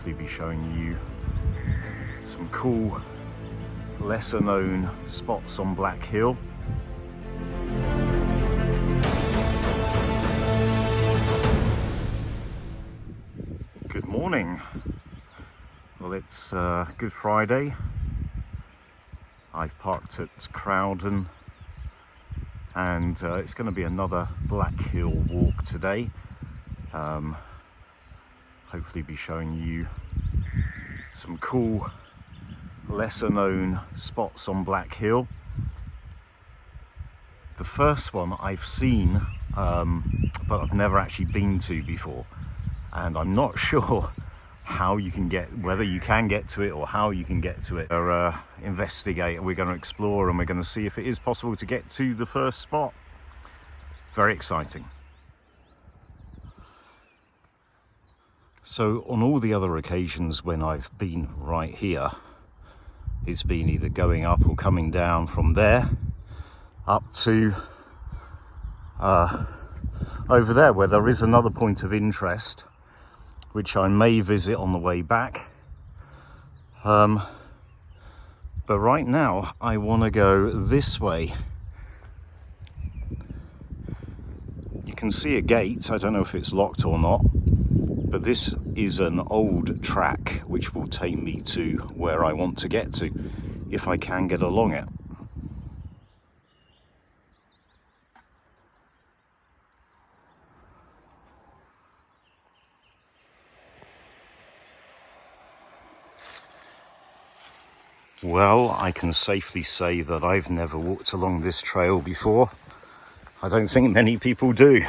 hopefully be showing you some cool, lesser known spots on Black Hill. Good morning. Well, it's Good Friday. I've parked at Crowden and it's going to be another Black Hill walk today. Hopefully be showing you some cool, lesser known spots on Black Hill. The first one I've seen, but I've never actually been to before, and I'm not sure how you can get, whether you can get to it or how you can get to it. We're investigating, we're going to explore, and we're going to see if it is possible to get to the first spot. Very exciting. So on all the other occasions when I've been right here, it's been either going up or coming down from there up to over there, where there is another point of interest which I may visit on the way back. But right now I want to go this way. You can see a gate. I don't know if it's locked or not, but this is an old track which will take me to where I want to get to, if I can get along it. Well, I can safely say that I've never walked along this trail before. I don't think many people do.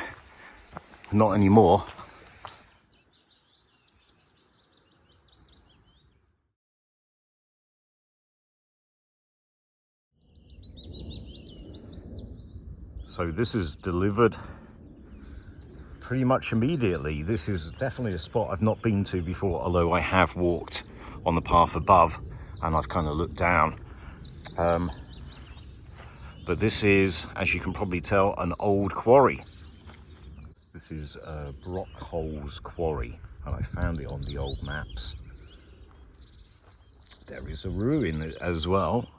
Not anymore. So this is delivered pretty much immediately. This is definitely a spot I've not been to before, although I have walked on the path above and I've kind of looked down. But this is, as you can probably tell, an old quarry. This is Brockholes Quarry, and I found it on the old maps. There is a ruin as well,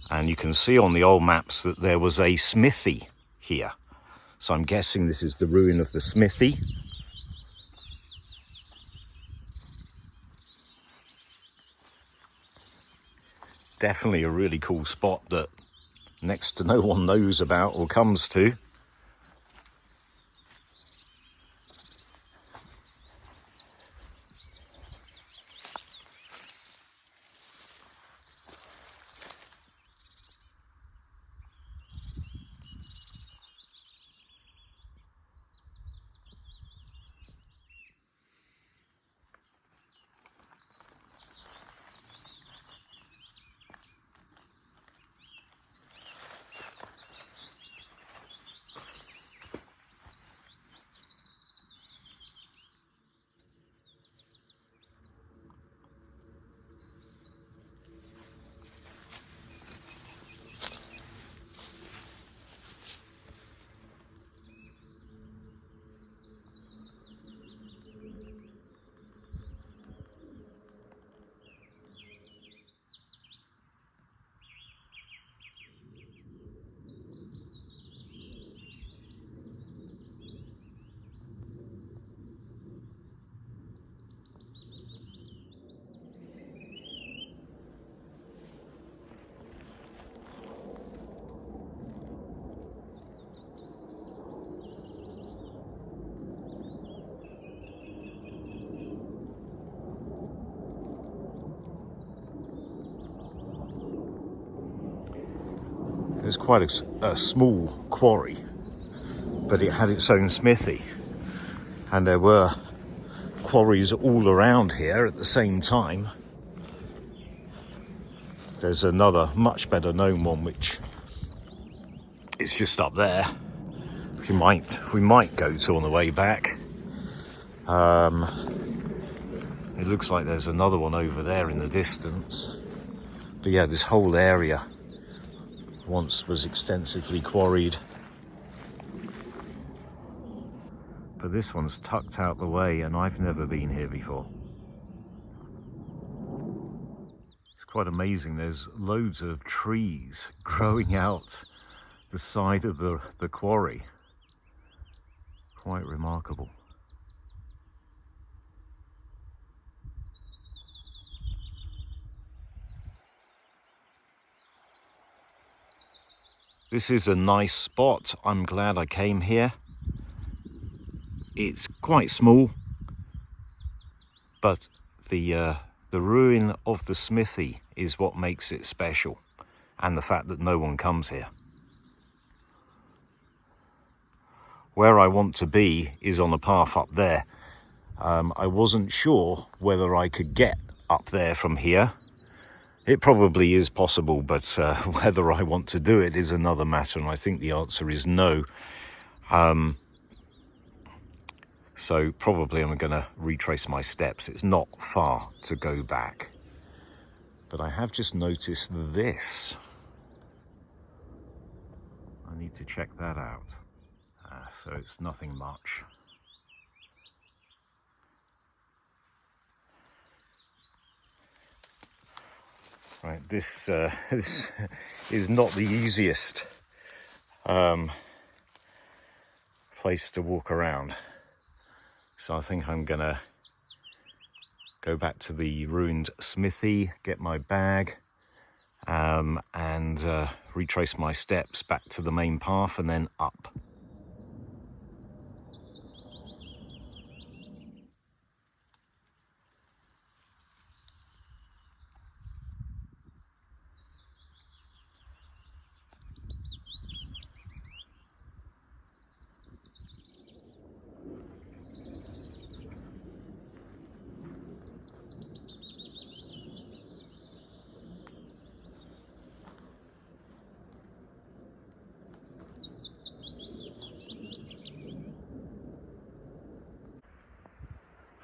and you can see on the old maps that there was a smithy here. So I'm guessing this is the ruin of the smithy. Definitely a really cool spot that next to no one knows about or comes to. It was quite a small quarry, but it had its own smithy, and there were quarries all around here at the same time. There's another much better known one which is just up there. We might go to on the way back. It looks like there's another one over there in the distance. But yeah, this whole area once was extensively quarried. But this one's tucked out the way, and I've never been here before. quite amazing. There's loads of trees growing out the side of the quarry. Quite remarkable. This is a nice spot. I'm glad I came here. It's quite small, but the ruin of the smithy is what makes it special, and the fact that no one comes here. Where I want to be is on a path up there. I wasn't sure whether I could get up there from here. It probably is possible, but whether I want to do it is another matter, and I think the answer is no. So probably I'm going to retrace my steps. It's not far to go back. But I have just noticed this. I need to check that out. So it's nothing much. Right, this is not the easiest place to walk around. So I think I'm gonna go back to the ruined smithy, get my bag, and retrace my steps back to the main path and then up.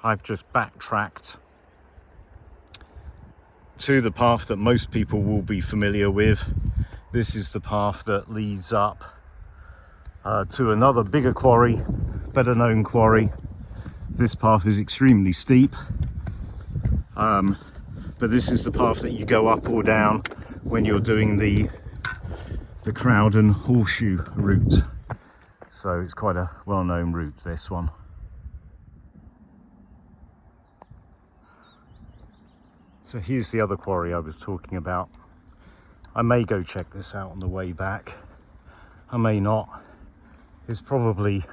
I've just backtracked to the path that most people will be familiar with. This is the path that leads up to another bigger quarry, better known quarry. This path is extremely steep, but this is the path that you go up or down when you're doing the Crowden horseshoe route. So it's quite a well-known route, this one. So here's the other quarry I was talking about. I may go check this out on the way back. I may not. It's probably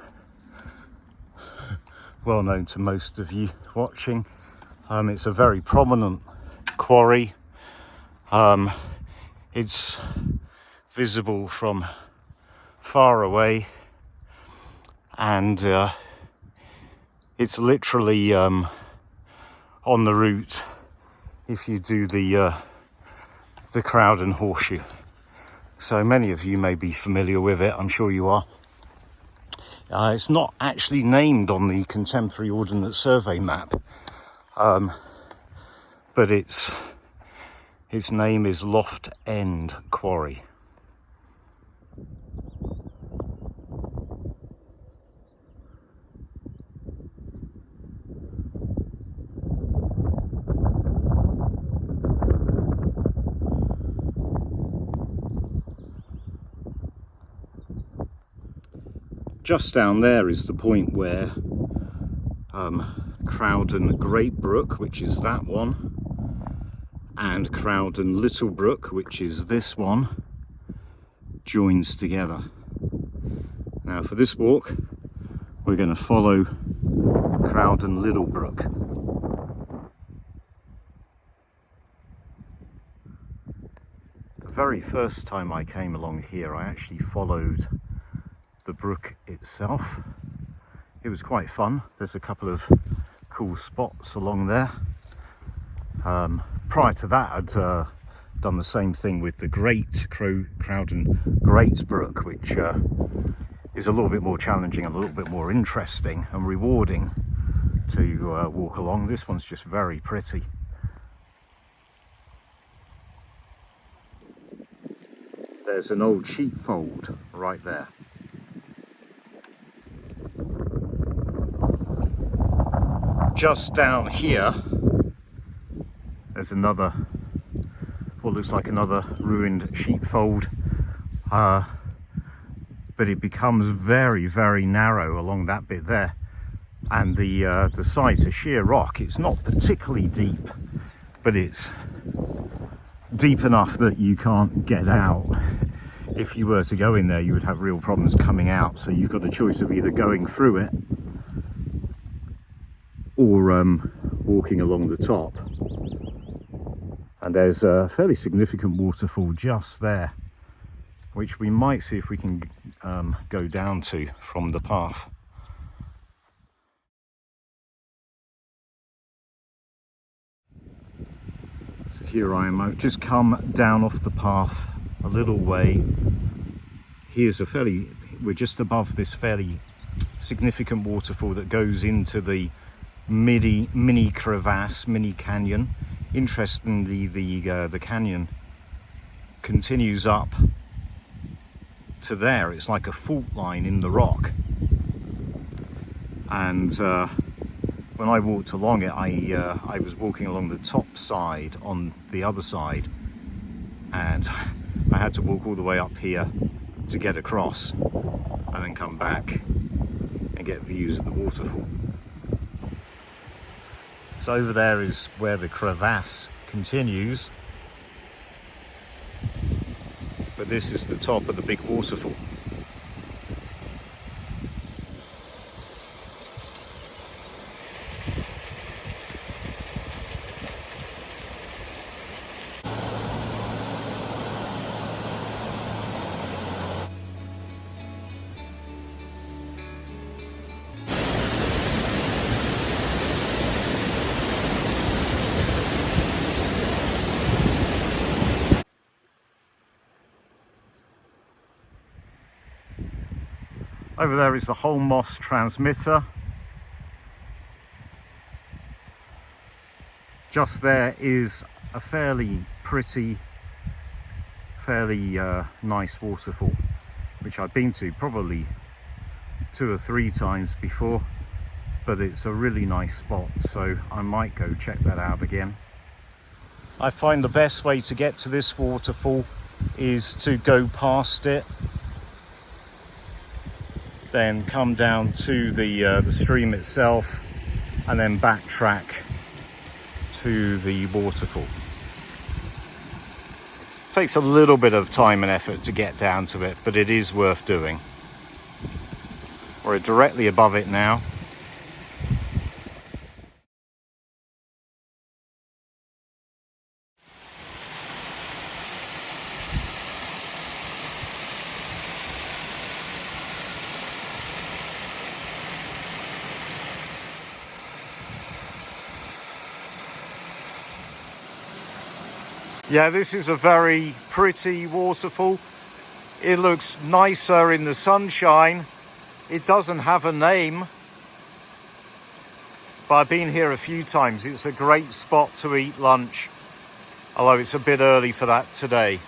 well known to most of you watching. It's a very prominent quarry. It's visible from far away, and it's literally on the route if you do the Crowden horseshoe. So many of you may be familiar with it, I'm sure you are. It's not actually named on the Contemporary Ordnance Survey map, but its name is Loft End Quarry. Just down there is the point where Crowden Great Brook, which is that one, and Crowden Little Brook, which is this one, joins together. Now for this walk, we're going to follow Crowden Little Brook. The very first time I came along here, I actually followed the brook itself. It was quite fun. There's a couple of cool spots along there. Prior to that, I'd done the same thing with the Crowden Great Brook, which is a little bit more challenging and a little bit more interesting and rewarding to walk along. This one's just very pretty. There's an old sheepfold right there. Just down here, there's another what looks like another ruined sheepfold, but it becomes very, very narrow along that bit there, and the side's a sheer rock. It's not particularly deep, but it's deep enough that you can't get out. If you were to go in there, you would have real problems coming out. So you've got a choice of either going through it or walking along the top. And there's a fairly significant waterfall just there, which we might see if we can go down to from the path. So here I am. I've just come down off the path a little way. We're just above this fairly significant waterfall that goes into the mini crevasse, mini canyon. Interestingly, the canyon continues up to there. It's like a fault line in the rock, and when I walked along it, I was walking along the top side on the other side, and I had to walk all the way up here to get across and then come back and get views of the waterfall. So over there is where the crevasse continues, but this is the top of the big waterfall. Over there is the whole moss transmitter. Just there is a fairly pretty, fairly nice waterfall, which I've been to probably 2 or 3 times before, but it's a really nice spot, so I might go check that out again. I find the best way to get to this waterfall is to go past it, then come down to the stream itself, and then backtrack to the waterfall. It takes a little bit of time and effort to get down to it, but it is worth doing. We're directly above it now. Yeah, this is a very pretty waterfall. It looks nicer in the sunshine. It doesn't have a name, but I've been here a few times. It's a great spot to eat lunch, although it's a bit early for that today.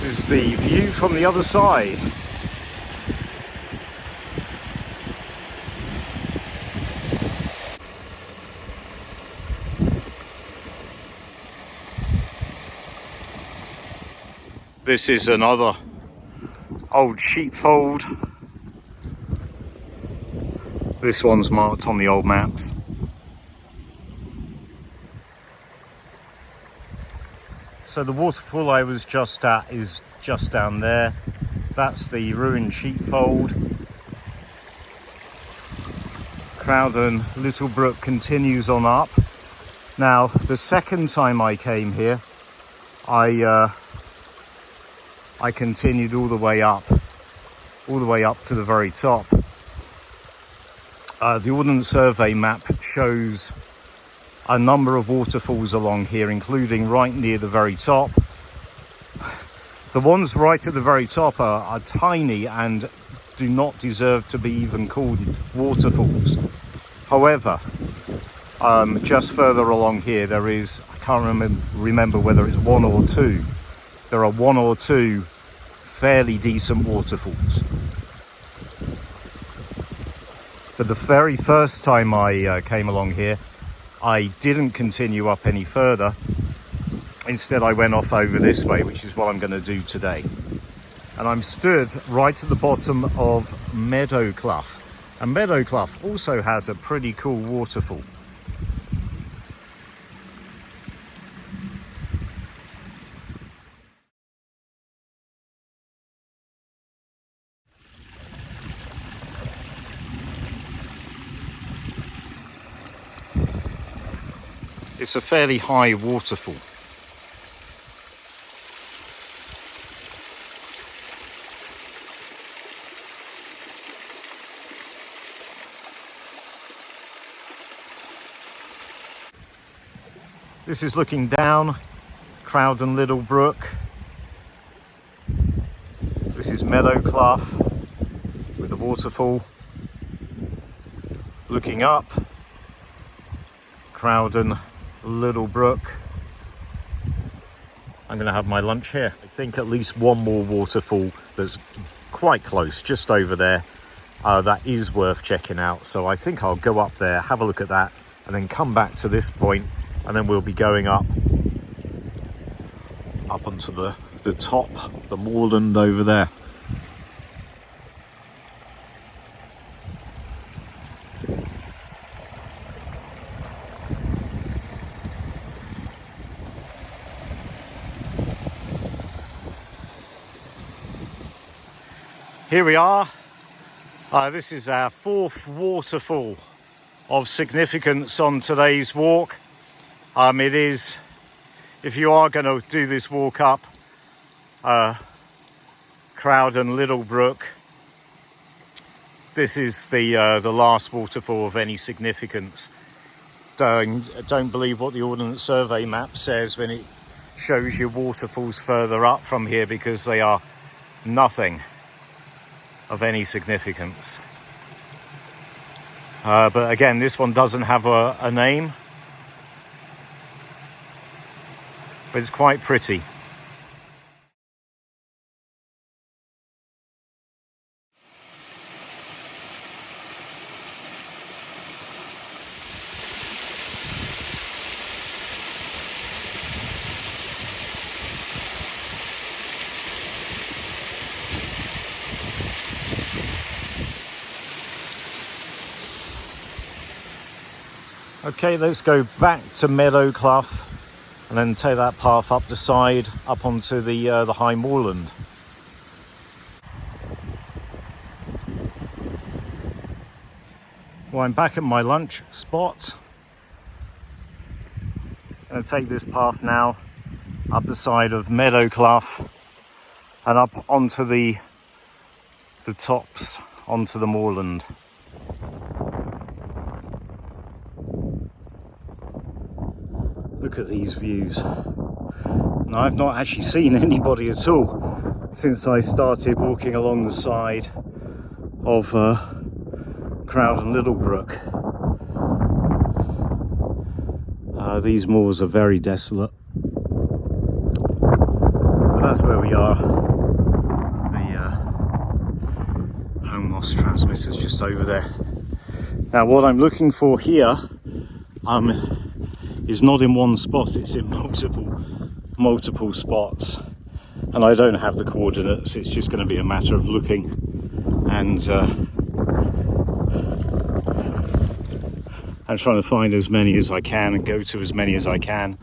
This is the view from the other side. This is another old sheepfold. This one's marked on the old maps. So the waterfall I was just at is just down there. That's the ruined sheepfold. Crowden Little Brook continues on up. Now, the second time I came here, I continued all the way up to the very top. The Ordnance Survey map shows a number of waterfalls along here, including right near the very top. The ones right at the very top are tiny and do not deserve to be even called waterfalls. However, just further along here there is, I can't remember whether it's one or two, there are one or two fairly decent waterfalls. But the very first time I came along here, I didn't continue up any further. Instead I went off over this way, which is what I'm going to do today. And I'm stood right at the bottom of Meadow Clough. And Meadow Clough also has a pretty cool waterfall. It's a fairly high waterfall. This is looking down Crowden Little Brook. This is Meadow Clough with the waterfall. Looking up, Crowden Little Brook. I'm going to have my lunch here. I think at least one more waterfall that's quite close, just over there, that is worth checking out. So I think I'll go up there, have a look at that, and then come back to this point, and then we'll be going up onto the top, the moorland over there. Here we are. This is our fourth waterfall of significance on today's walk. It is, if you are going to do this walk up Crowden Little Brook, this is the last waterfall of any significance. Don't believe what the Ordnance Survey map says when it shows you waterfalls further up from here, because they are nothing of any significance. But again, this one doesn't have a name, but it's quite pretty. Okay, let's go back to Meadow Clough and then take that path up the side, up onto the high moorland. Well, I'm back at my lunch spot. I'm going to take this path now up the side of Meadow Clough and up onto the tops, onto the moorland. Look at these views. Now, I've not actually seen anybody at all since I started walking along the side of Crowden Little Brook. These moors are very desolate, but that's where we are. The home loss transmitter's just over there. Now, what I'm looking for here is not in one spot, it's in multiple spots, and I don't have the coordinates. It's just going to be a matter of looking and trying to find as many as I can and go to as many as I can.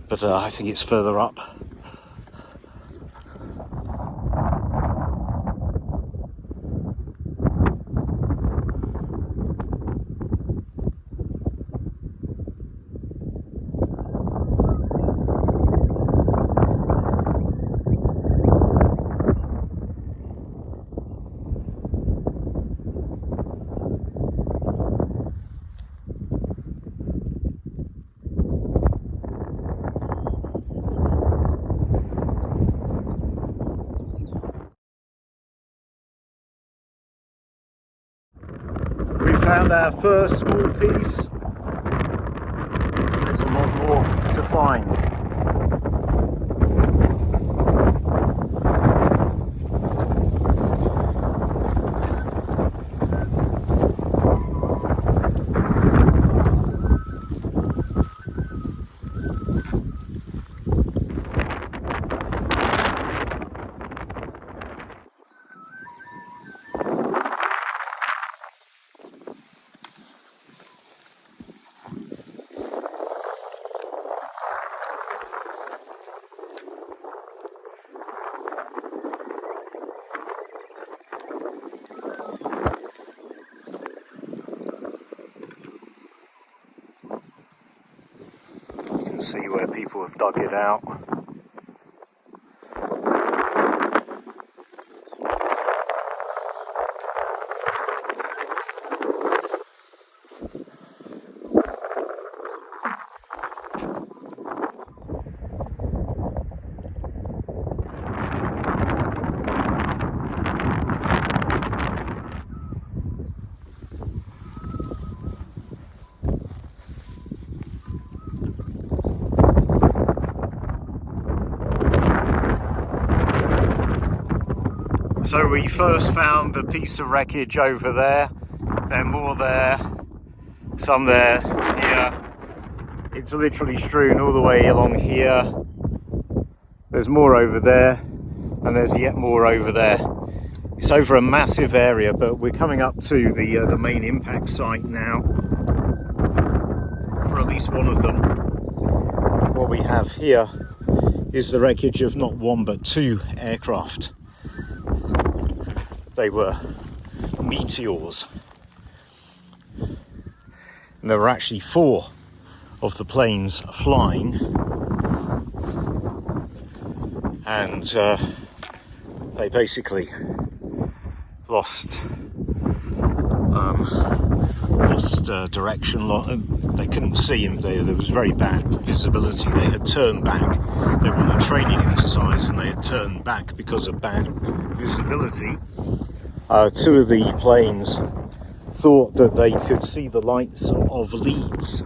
But I think it's further up. found our first small piece. There's a lot more to find. See where people have dug it out. So we first found a piece of wreckage over there, then more there, some there, here. It's literally strewn all the way along here. There's more over there, and there's yet more over there. It's over a massive area, but we're coming up to the main impact site now, for at least one of them. What we have here is the wreckage of not one but two aircraft. They were Meteors, and there were actually 4 of the planes flying, and they basically lost direction. They couldn't see him. There was very bad visibility. They had turned back. They were on a training exercise and they had turned back because of bad visibility. 2 of the planes thought that they could see the lights of Leeds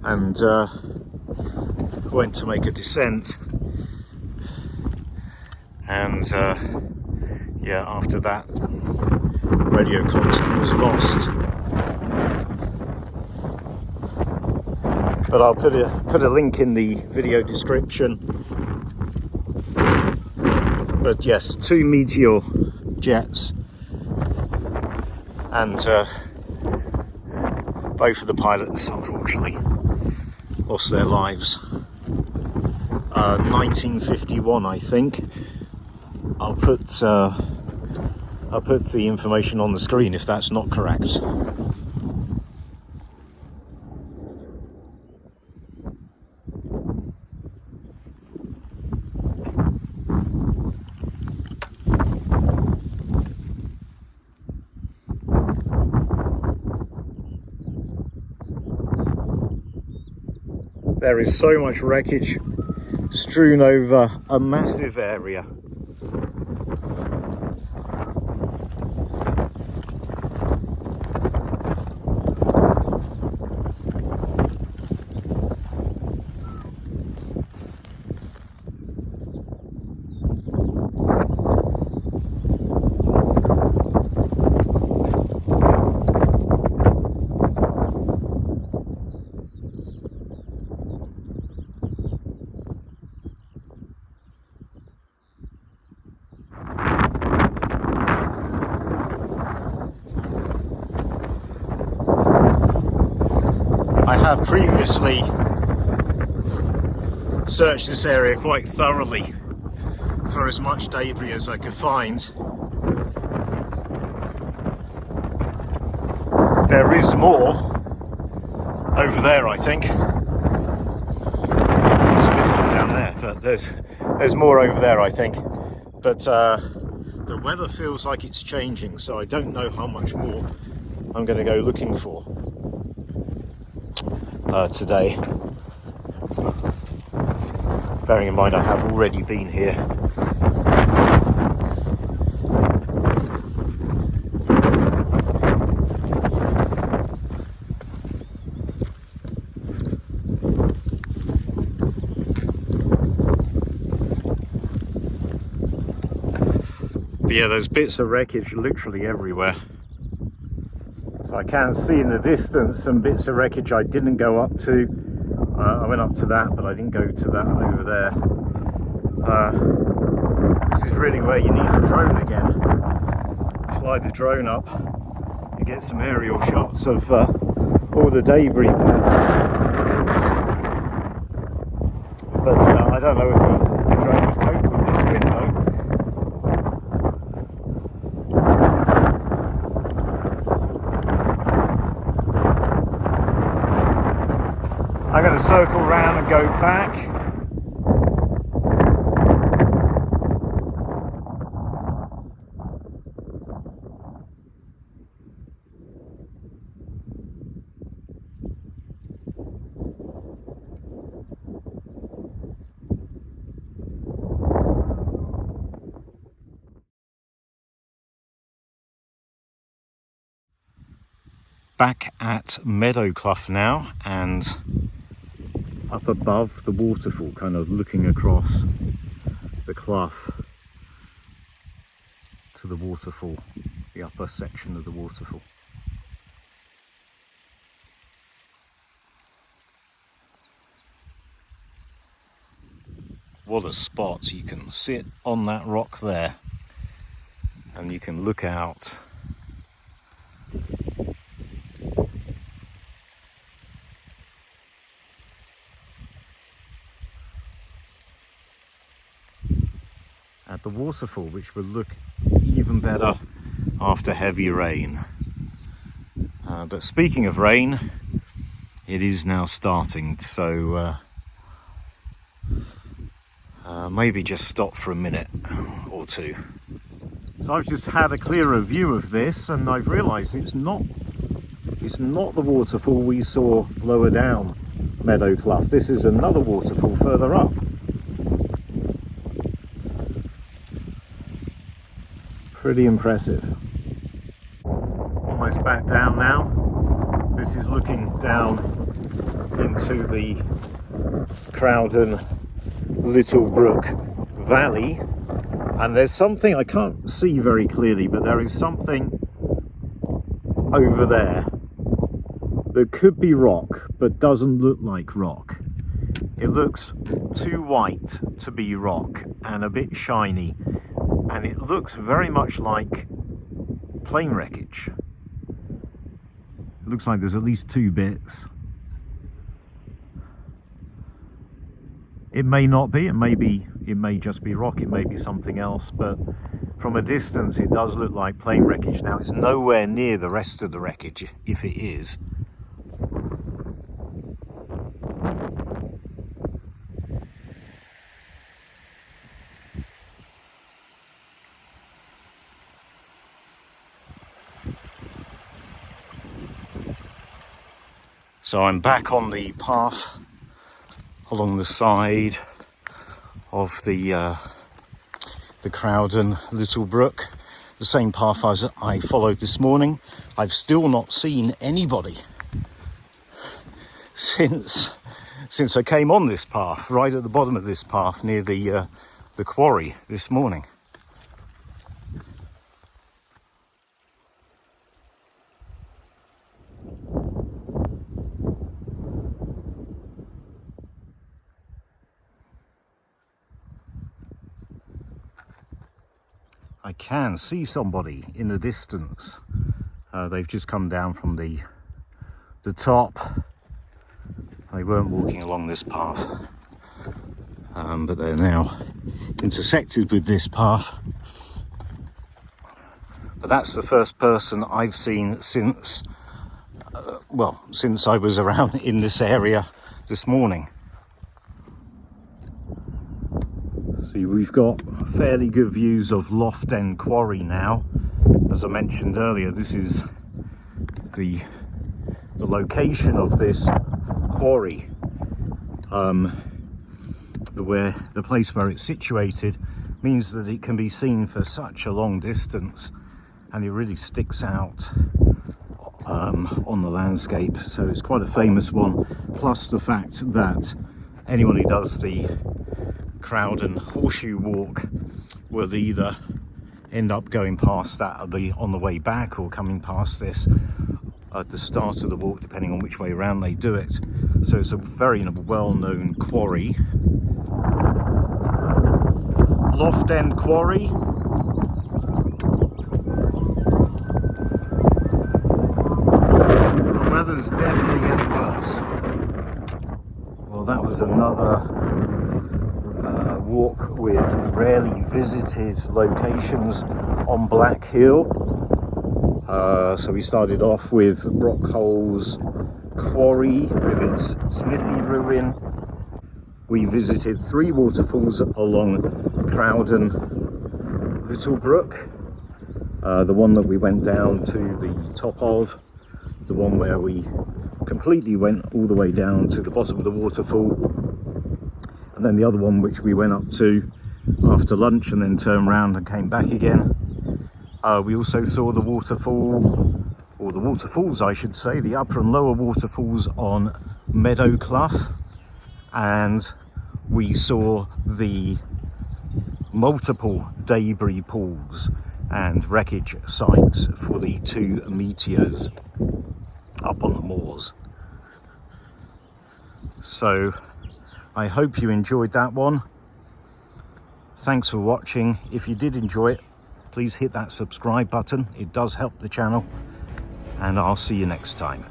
and went to make a descent, and yeah, after that radio contact was lost. But I'll put a link in the video description. But yes, 2 Meteor jets, and both of the pilots unfortunately lost their lives. 1951, I think. I'll put the information on the screen if that's not correct. There is so much wreckage strewn over a massive area. I have previously searched this area quite thoroughly for as much debris as I could find. There is more over there, I think. There's a bit more down there, but there's more over there, I think. But the weather feels like it's changing, so I don't know how much more I'm going to go looking for today. Bearing in mind I have already been here. Yeah, there's bits of wreckage literally everywhere. So I can see in the distance some bits of wreckage I didn't go up to. I went up to that, but I didn't go to that over there. This is really where you need a drone again. Fly the drone up and get some aerial shots of all the debris. But I don't know if the drone would cope with this wind though. I'm going to circle round and go back. Back at Meadow Clough now, and up above the waterfall, kind of looking across the clough to the waterfall, the upper section of the waterfall. What a spot. You can sit on that rock there and you can look out at the waterfall, which would look even better after heavy rain. But speaking of rain, it is now starting, so maybe just stop for a minute or two. So I've just had a clearer view of this, and I've realised it's not the waterfall we saw lower down Meadow Clough. This is another waterfall further up. Pretty impressive. Almost back down now. This is looking down into the Crowden Little Brook valley, and there's something I can't see very clearly, but there is something over there that could be rock but doesn't look like rock. It looks too white to be rock and a bit shiny, and it looks very much like plane wreckage. It looks like there's at least two bits. It may not be, it may just be rock, it may be something else, but from a distance it does look like plane wreckage. Now it's nowhere near the rest of the wreckage, if it is. So I'm back on the path along the side of the Crowden Little Brook, the same path as I followed this morning. I've still not seen anybody since I came on this path, right at the bottom of this path near the quarry this morning. I can see somebody in the distance. They've just come down from the top. They weren't walking along this path, but they're now intersected with this path. But that's the first person I've seen since I was around in this area this morning. See, we've got fairly good views of Loft End Quarry now. As I mentioned earlier, this is the location of this quarry. The place where it's situated means that it can be seen for such a long distance, and it really sticks out on the landscape. So it's quite a famous one, plus the fact that anyone who does the Crowden Horseshoe Walk will either end up going past that on the way back, or coming past this at the start of the walk, depending on which way around they do it. So it's a very well-known quarry. Loft End Quarry. The weather's definitely getting worse. Well, that was another walk with rarely visited locations on Black Hill. So we started off with Brockholes Quarry with its smithy ruin. We visited 3 waterfalls along Crowden Little Brook. The one that we went down to the top of, the one where we completely went all the way down to the bottom of the waterfall, and then the other one which we went up to after lunch and then turned around and came back again. We also saw the waterfall, or the waterfalls I should say, the upper and lower waterfalls on Meadow Clough, and we saw the multiple debris pools and wreckage sites for the 2 meteors up on the moors. So I hope you enjoyed that one. Thanks for watching. If you did enjoy it, please hit that subscribe button. It does help the channel, and I'll see you next time.